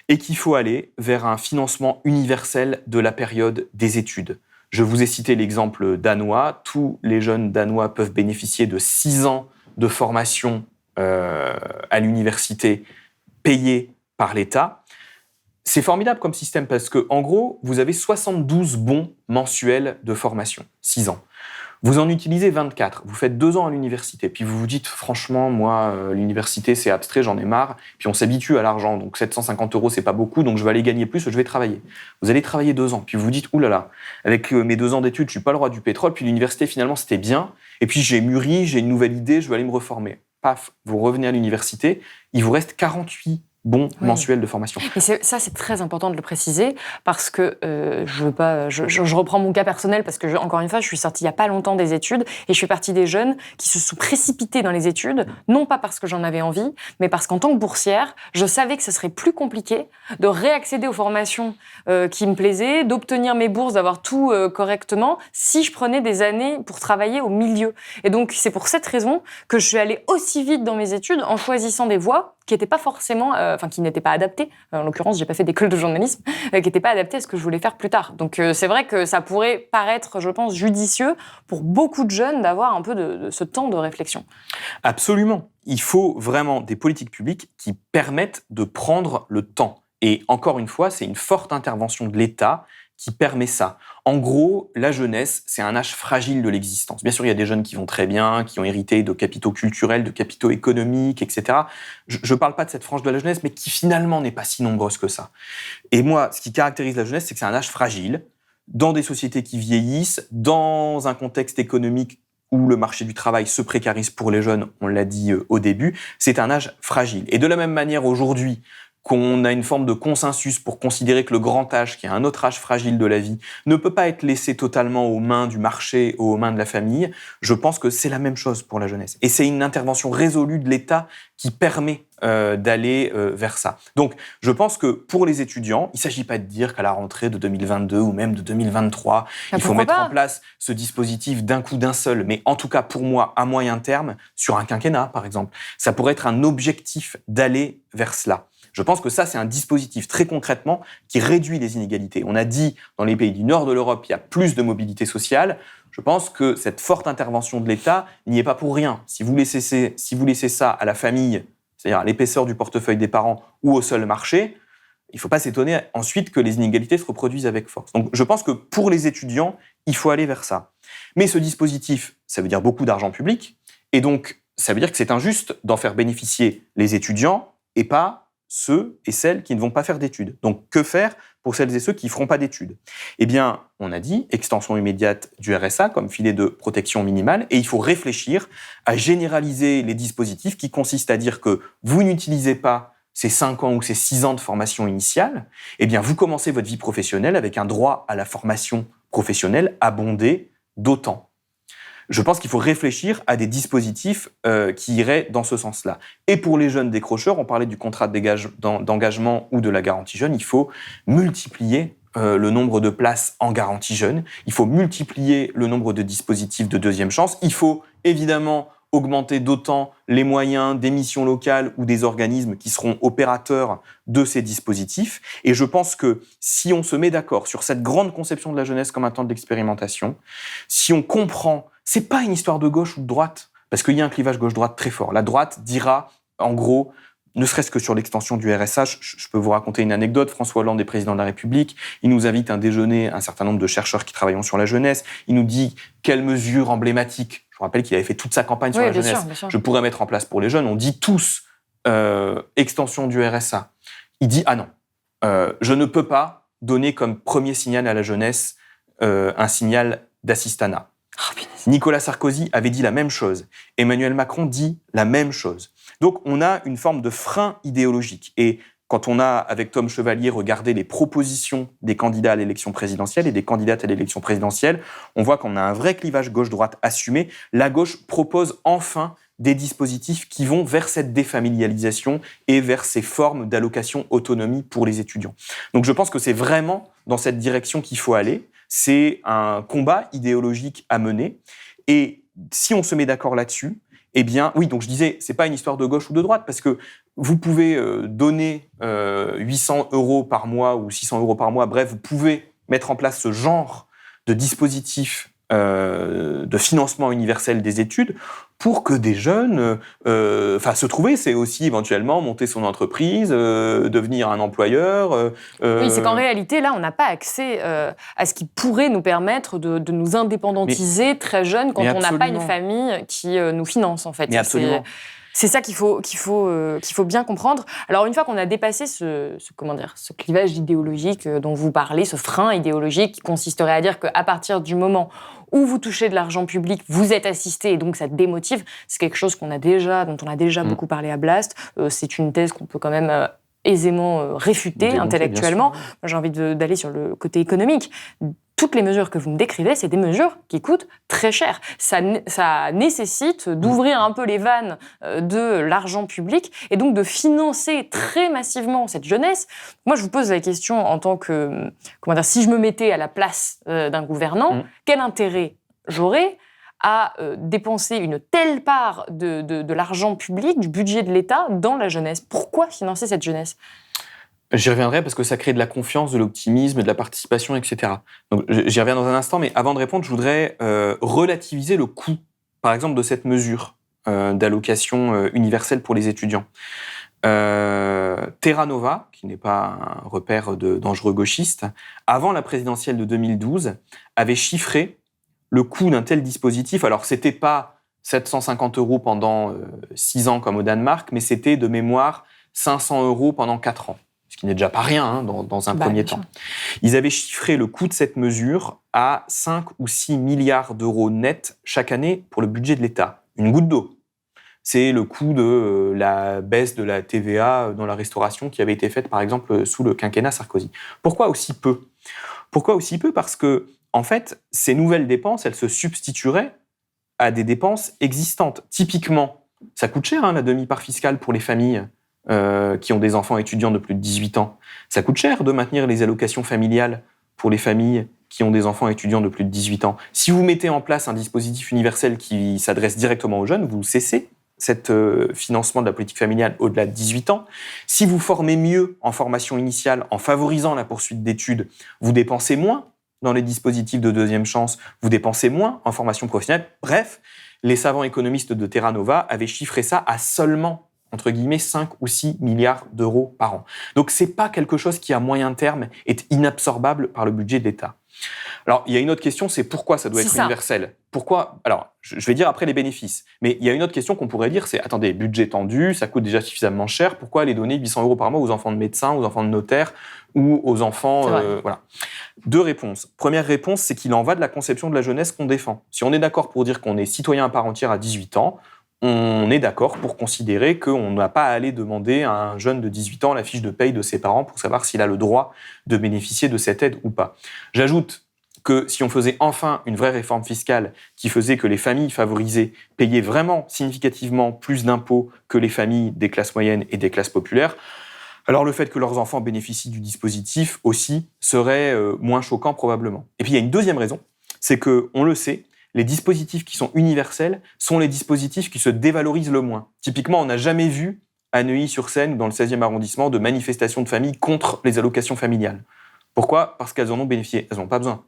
et qu'il faut aller vers un financement universel de la période des études. Je vous ai cité l'exemple danois. Tous les jeunes danois peuvent bénéficier de 6 ans de formation à l'université payée par l'État. C'est formidable comme système parce que, en gros, vous avez 72 bons mensuels de formation, 6 ans. Vous en utilisez 24, vous faites 2 ans à l'université, puis vous vous dites, franchement, moi, l'université, c'est abstrait, j'en ai marre, puis on s'habitue à l'argent, donc 750 €, c'est pas beaucoup, donc je vais aller gagner plus, je vais travailler. Vous allez travailler 2 ans, puis vous vous dites, oulala, avec mes 2 ans d'études, je suis pas le roi du pétrole, puis l'université, finalement, c'était bien, et puis j'ai mûri, j'ai une nouvelle idée, je vais aller me reformer. Paf, vous revenez à l'université, il vous reste 48 bons mensuels de formation. Et ça, c'est très important de le préciser parce que je reprends mon cas personnel parce que, encore une fois, je suis sortie il n'y a pas longtemps des études et je fais partie des jeunes qui se sont précipités dans les études, non pas parce que j'en avais envie, mais parce qu'en tant que boursière, je savais que ce serait plus compliqué de réaccéder aux formations qui me plaisaient, d'obtenir mes bourses, d'avoir tout correctement si je prenais des années pour travailler au milieu. Et donc, c'est pour cette raison que je suis allée aussi vite dans mes études en choisissant des voies qui n'étaient pas forcément, qui n'étaient pas adaptées. En l'occurrence, j'ai pas fait d'école de journalisme, qui n'étaient pas adaptées à ce que je voulais faire plus tard. Donc c'est vrai que ça pourrait paraître, je pense, judicieux pour beaucoup de jeunes d'avoir un peu de ce temps de réflexion. Absolument. Il faut vraiment des politiques publiques qui permettent de prendre le temps. Et encore une fois, c'est une forte intervention de l'État qui permet ça. En gros, la jeunesse, c'est un âge fragile de l'existence. Bien sûr, il y a des jeunes qui vont très bien, qui ont hérité de capitaux culturels, de capitaux économiques, etc. Je ne parle pas de cette frange de la jeunesse, mais qui finalement n'est pas si nombreuse que ça. Et moi, ce qui caractérise la jeunesse, c'est que c'est un âge fragile, dans des sociétés qui vieillissent, dans un contexte économique où le marché du travail se précarise pour les jeunes, on l'a dit au début, c'est un âge fragile. Et de la même manière, aujourd'hui, qu'on a une forme de consensus pour considérer que le grand âge, qui est un autre âge fragile de la vie, ne peut pas être laissé totalement aux mains du marché, aux mains de la famille, je pense que c'est la même chose pour la jeunesse. Et c'est une intervention résolue de l'État qui permet d'aller vers ça. Donc, je pense que pour les étudiants, il ne s'agit pas de dire qu'à la rentrée de 2022 ou même de 2023, il faut mettre en place ce dispositif d'un coup d'un seul, mais en tout cas pour moi, à moyen terme, sur un quinquennat par exemple, ça pourrait être un objectif d'aller vers cela. Je pense que ça, c'est un dispositif très concrètement qui réduit les inégalités. On a dit, dans les pays du nord de l'Europe, il y a plus de mobilité sociale. Je pense que cette forte intervention de l'État n'y est pas pour rien. Si vous laissez ça à la famille, c'est-à-dire à l'épaisseur du portefeuille des parents ou au seul marché, il ne faut pas s'étonner ensuite que les inégalités se reproduisent avec force. Donc je pense que pour les étudiants, il faut aller vers ça. Mais ce dispositif, ça veut dire beaucoup d'argent public, et donc ça veut dire que c'est injuste d'en faire bénéficier les étudiants et pas ceux et celles qui ne vont pas faire d'études. Donc, que faire pour celles et ceux qui ne feront pas d'études ? Eh bien, on a dit extension immédiate du RSA comme filet de protection minimale, et il faut réfléchir à généraliser les dispositifs qui consistent à dire que vous n'utilisez pas ces 5 ans ou ces 6 ans de formation initiale, eh bien, vous commencez votre vie professionnelle avec un droit à la formation professionnelle abondé d'autant. Je pense qu'il faut réfléchir à des dispositifs qui iraient dans ce sens-là. Et pour les jeunes décrocheurs, on parlait du contrat d'engagement ou de la garantie jeune, il faut multiplier le nombre de places en garantie jeune, il faut multiplier le nombre de dispositifs de deuxième chance, il faut évidemment augmenter d'autant les moyens des missions locales ou des organismes qui seront opérateurs de ces dispositifs. Et je pense que si on se met d'accord sur cette grande conception de la jeunesse comme un temps d'expérimentation, si on comprend, c'est pas une histoire de gauche ou de droite, parce qu'il y a un clivage gauche-droite très fort. La droite dira, en gros, ne serait-ce que sur l'extension du RSA, je peux vous raconter une anecdote. François Hollande est président de la République. Il nous invite à un déjeuner, un certain nombre de chercheurs qui travaillent sur la jeunesse. Il nous dit quelle mesure emblématique. Je vous rappelle qu'il avait fait toute sa campagne sur la jeunesse. Bien sûr. Je pourrais mettre en place pour les jeunes. On dit tous extension du RSA. Il dit ah non, je ne peux pas donner comme premier signal à la jeunesse un signal d'assistanat. Oh, Nicolas Sarkozy avait dit la même chose. Emmanuel Macron dit la même chose. Donc, on a une forme de frein idéologique. Et quand on a, avec Tom Chevalier, regardé les propositions des candidats à l'élection présidentielle et des candidates à l'élection présidentielle, on voit qu'on a un vrai clivage gauche-droite assumé. La gauche propose enfin des dispositifs qui vont vers cette défamilialisation et vers ces formes d'allocation autonomie pour les étudiants. Donc, je pense que c'est vraiment dans cette direction qu'il faut aller. C'est un combat idéologique à mener. Et si on se met d'accord là-dessus, eh bien, oui, donc je disais, c'est pas une histoire de gauche ou de droite, parce que vous pouvez donner 800 € par mois ou 600 € par mois, bref, vous pouvez mettre en place ce genre de dispositif de financement universel des études pour que des jeunes se trouver, c'est aussi éventuellement monter son entreprise, devenir un employeur. Oui, c'est qu'en réalité, là, on n'a pas accès à ce qui pourrait nous permettre de nous indépendantiser très jeunes quand on n'a pas une famille qui nous finance, en fait. Mais absolument. C'est ça qu'il faut bien comprendre. Alors, une fois qu'on a dépassé ce clivage idéologique dont vous parlez, ce frein idéologique qui consisterait à dire qu'à partir du moment où vous touchez de l'argent public, vous êtes assisté et donc ça démotive, c'est quelque chose dont on a déjà beaucoup parlé à Blast. C'est une thèse qu'on peut quand même aisément réfuter intellectuellement. Moi, j'ai envie d'aller sur le côté économique. Toutes les mesures que vous me décrivez, c'est des mesures qui coûtent très cher. Ça nécessite d'ouvrir un peu les vannes de l'argent public et donc de financer très massivement cette jeunesse. Moi, je vous pose la question en tant que... si je me mettais à la place d'un gouvernant, quel intérêt j'aurais à dépenser une telle part de l'argent public, du budget de l'État, dans la jeunesse? Pourquoi financer cette jeunesse ? J'y reviendrai parce que ça crée de la confiance, de l'optimisme, de la participation, etc. Donc, j'y reviens dans un instant, mais avant de répondre, je voudrais relativiser le coût, par exemple, de cette mesure d'allocation universelle pour les étudiants. Terra Nova, qui n'est pas un repère de dangereux gauchistes, avant la présidentielle de 2012, avait chiffré le coût d'un tel dispositif. Alors, c'était pas 750 € pendant 6 ans comme au Danemark, mais c'était de mémoire 500 € pendant 4 ans. Ce qui n'est déjà pas rien dans un premier temps. Ils avaient chiffré le coût de cette mesure à 5 ou 6 milliards d'euros nets chaque année pour le budget de l'État. Une goutte d'eau. C'est le coût de la baisse de la TVA dans la restauration qui avait été faite, par exemple, sous le quinquennat Sarkozy. Pourquoi aussi peu ? Parce que, en fait, ces nouvelles dépenses, elles se substitueraient à des dépenses existantes. Typiquement, ça coûte cher, la demi-part fiscale pour les familles qui ont des enfants étudiants de plus de 18 ans. Ça coûte cher de maintenir les allocations familiales pour les familles qui ont des enfants étudiants de plus de 18 ans. Si vous mettez en place un dispositif universel qui s'adresse directement aux jeunes, vous cessez cet financement de la politique familiale au-delà de 18 ans. Si vous formez mieux en formation initiale, en favorisant la poursuite d'études, vous dépensez moins dans les dispositifs de deuxième chance, vous dépensez moins en formation professionnelle. Bref, les savants économistes de Terra Nova avaient chiffré ça à seulement entre guillemets 5 ou 6 milliards d'euros par an. Donc c'est pas quelque chose qui à moyen terme est inabsorbable par le budget de l'État. Alors il y a une autre question, c'est pourquoi ça doit être universel ? Pourquoi ? Alors je vais dire après les bénéfices, mais il y a une autre question qu'on pourrait dire, c'est attendez, budget tendu, ça coûte déjà suffisamment cher, pourquoi aller donner 800 € par mois aux enfants de médecins, aux enfants de notaires ou aux enfants voilà. 2 réponses. Première réponse, c'est qu'il en va de la conception de la jeunesse qu'on défend. Si on est d'accord pour dire qu'on est citoyen à part entière à 18 ans, on est d'accord pour considérer qu'on n'a pas à aller demander à un jeune de 18 ans la fiche de paye de ses parents pour savoir s'il a le droit de bénéficier de cette aide ou pas. J'ajoute que si on faisait enfin une vraie réforme fiscale qui faisait que les familles favorisées payaient vraiment significativement plus d'impôts que les familles des classes moyennes et des classes populaires, alors le fait que leurs enfants bénéficient du dispositif aussi serait moins choquant probablement. Et puis il y a une deuxième raison, c'est que, on le sait, les dispositifs qui sont universels sont les dispositifs qui se dévalorisent le moins. Typiquement, on n'a jamais vu à Neuilly-sur-Seine ou dans le 16e arrondissement de manifestations de familles contre les allocations familiales. Pourquoi ? Parce qu'elles en ont bénéficié. Elles n'ont pas besoin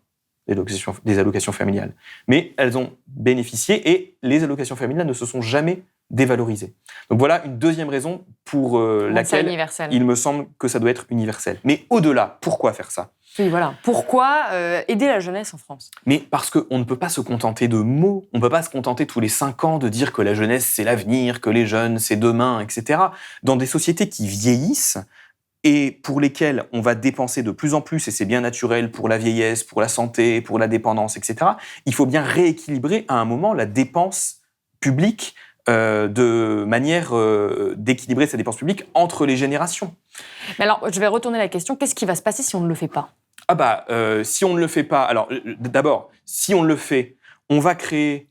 des allocations familiales. Mais elles ont bénéficié et les allocations familiales ne se sont jamais dévalorisées. Donc voilà une deuxième raison pour laquelle il me semble que ça doit être universel. Mais au-delà, pourquoi faire ça ? Oui, voilà. Pourquoi aider la jeunesse en France ? Mais parce qu'on ne peut pas se contenter de mots, on ne peut pas se contenter tous les 5 ans de dire que la jeunesse c'est l'avenir, que les jeunes c'est demain, etc. Dans des sociétés qui vieillissent et pour lesquelles on va dépenser de plus en plus, et c'est bien naturel pour la vieillesse, pour la santé, pour la dépendance, etc., il faut bien rééquilibrer à un moment la dépense publique de manière d'équilibrer cette dépense publique entre les générations. Mais alors, je vais retourner la question, qu'est-ce qui va se passer si on ne le fait pas ? Si on ne le fait pas, alors d'abord, si on le fait, on va créer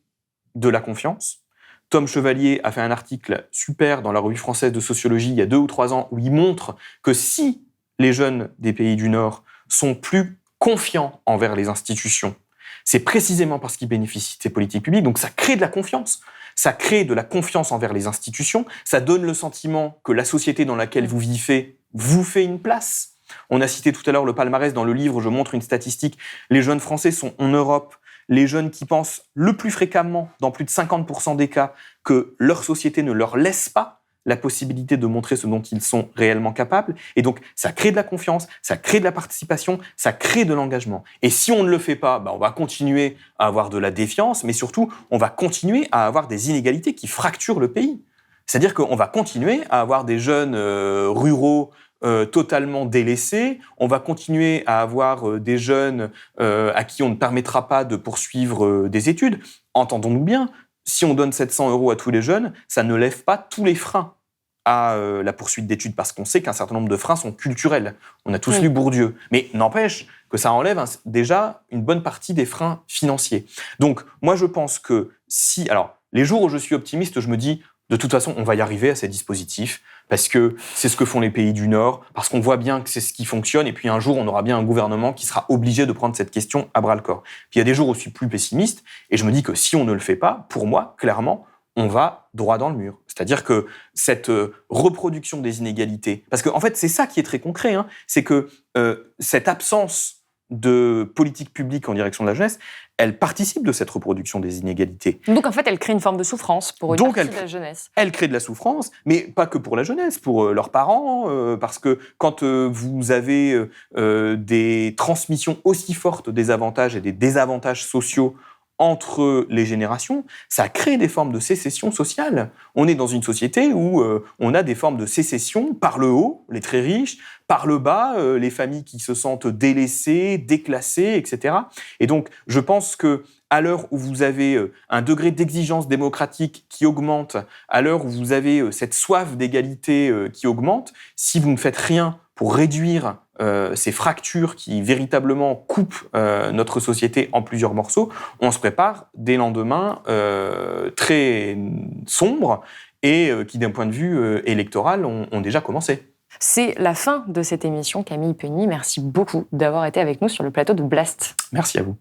de la confiance. Tom Chevalier a fait un article super dans la revue française de sociologie il y a 2 ou 3 ans où il montre que si les jeunes des pays du Nord sont plus confiants envers les institutions, c'est précisément parce qu'ils bénéficient de ces politiques publiques. Donc ça crée de la confiance. Ça crée de la confiance envers les institutions. Ça donne le sentiment que la société dans laquelle vous vivez vous fait une place. On a cité tout à l'heure le palmarès dans le livre, je montre une statistique. Les jeunes Français sont en Europe les jeunes qui pensent le plus fréquemment, dans plus de 50% des cas, que leur société ne leur laisse pas la possibilité de montrer ce dont ils sont réellement capables. Et donc, ça crée de la confiance, ça crée de la participation, ça crée de l'engagement. Et si on ne le fait pas, on va continuer à avoir de la défiance, mais surtout, on va continuer à avoir des inégalités qui fracturent le pays. C'est-à-dire qu'on va continuer à avoir des jeunes ruraux totalement délaissés, on va continuer à avoir des jeunes à qui on ne permettra pas de poursuivre des études. Entendons-nous bien, si on donne 700 € à tous les jeunes, ça ne lève pas tous les freins à la poursuite d'études, parce qu'on sait qu'un certain nombre de freins sont culturels. On a tous lu Bourdieu. Mais n'empêche que ça enlève déjà une bonne partie des freins financiers. Donc, moi, je pense que si... Alors, les jours où je suis optimiste, je me dis, de toute façon, on va y arriver à ces dispositifs, parce que c'est ce que font les pays du Nord, parce qu'on voit bien que c'est ce qui fonctionne, et puis un jour, on aura bien un gouvernement qui sera obligé de prendre cette question à bras-le-corps. Puis il y a des jours où je suis plus pessimiste, et je me dis que si on ne le fait pas, pour moi, clairement, on va droit dans le mur. C'est-à-dire que cette reproduction des inégalités, parce qu'en fait, c'est ça qui est très concret, c'est que cette absence de politique publique en direction de la jeunesse, elle participe de cette reproduction des inégalités. Donc en fait, elle crée une forme de souffrance pour une partie de la jeunesse. Elle crée de la souffrance, mais pas que pour la jeunesse, pour leurs parents, parce que quand vous avez des transmissions aussi fortes des avantages et des désavantages sociaux entre les générations, ça crée des formes de sécession sociale. On est dans une société où on a des formes de sécession par le haut, les très riches, par le bas, les familles qui se sentent délaissées, déclassées, etc. Et donc, je pense que à l'heure où vous avez un degré d'exigence démocratique qui augmente, à l'heure où vous avez cette soif d'égalité qui augmente, si vous ne faites rien pour réduire ces fractures qui véritablement coupent notre société en plusieurs morceaux, on se prépare des lendemains très sombres et qui, d'un point de vue électoral, ont déjà commencé. C'est la fin de cette émission, Camille Penny. Merci beaucoup d'avoir été avec nous sur le plateau de Blast. Merci à vous.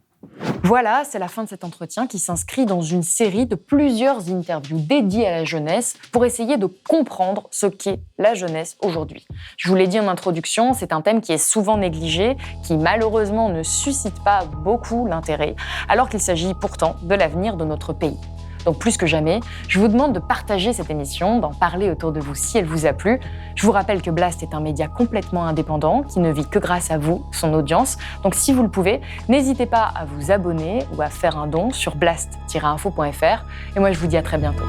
Voilà, c'est la fin de cet entretien qui s'inscrit dans une série de plusieurs interviews dédiées à la jeunesse pour essayer de comprendre ce qu'est la jeunesse aujourd'hui. Je vous l'ai dit en introduction, c'est un thème qui est souvent négligé, qui malheureusement ne suscite pas beaucoup l'intérêt, alors qu'il s'agit pourtant de l'avenir de notre pays. Donc plus que jamais, je vous demande de partager cette émission, d'en parler autour de vous si elle vous a plu. Je vous rappelle que Blast est un média complètement indépendant qui ne vit que grâce à vous, son audience. Donc si vous le pouvez, n'hésitez pas à vous abonner ou à faire un don sur blast-info.fr. Et moi je vous dis à très bientôt.